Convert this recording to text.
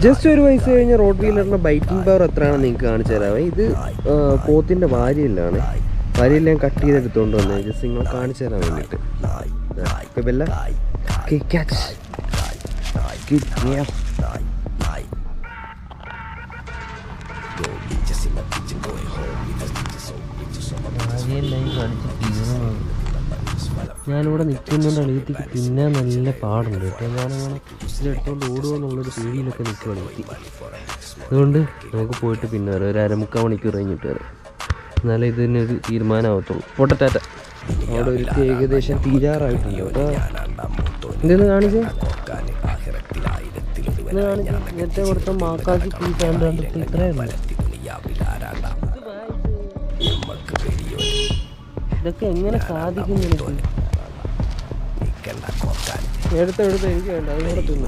Just ഒരു വയസ്സ് കഴിഞ്ഞ റോഡ് വീലറിൻ്റെ ബൈറ്റിംഗ് പവർ എത്രയാണെന്ന് നിങ്ങൾക്ക് കാണിച്ചു തരാമേ. ഇത് പോത്തിൻ്റെ വാരിയല്ലാണ്. വാരിയിൽ ഞാൻ കട്ട് ചെയ്തെടുത്തുകൊണ്ട് വന്നത് ജസ്റ്റ് നിങ്ങൾ കാണിച്ചു തരാൻ വേണ്ടിയിട്ട്. ബെല്ല ക്യാച്ച് ഞാനിവിടെ നിൽക്കുന്നുണ്ട്. അളിയത്തിക്ക് പിന്നെ നല്ല പാടുണ്ട് കേട്ടോ. ഞാനങ്ങനെ ഇതിലെടുത്തോണ്ട് ഓടുക എന്നുള്ളൊരു പേടിയിലൊക്കെ നിൽക്കുക അളിയത്തി. അതുകൊണ്ട് നമുക്ക് പോയിട്ട് പിന്നെ വരാം. ഒരു 1/4 മണിക്കൂർ കഴിഞ്ഞിട്ട് വരാം. എന്നാലേ ഇതിനൊരു തീരുമാനമാകത്തുള്ളൂ. പൊട്ടറ്റാറ്റ. അവിടെ ഒരു ഏകദേശം തീരാറായിട്ടുണ്ട് കേട്ടോ. എന്തെന്ന് കാണിച്ചേ നേരത്തെ കൊടുത്ത മാക്കാക്കി പീസാണ്ട് കണ്ടിട്ട് ഇത്രയല്ല. ഇതൊക്കെ എങ്ങനെ സാധിക്കും എനിക്ക്? എടുത്ത് എനിക്ക് വേണ്ട. അതുകൂടെ തിന്നു.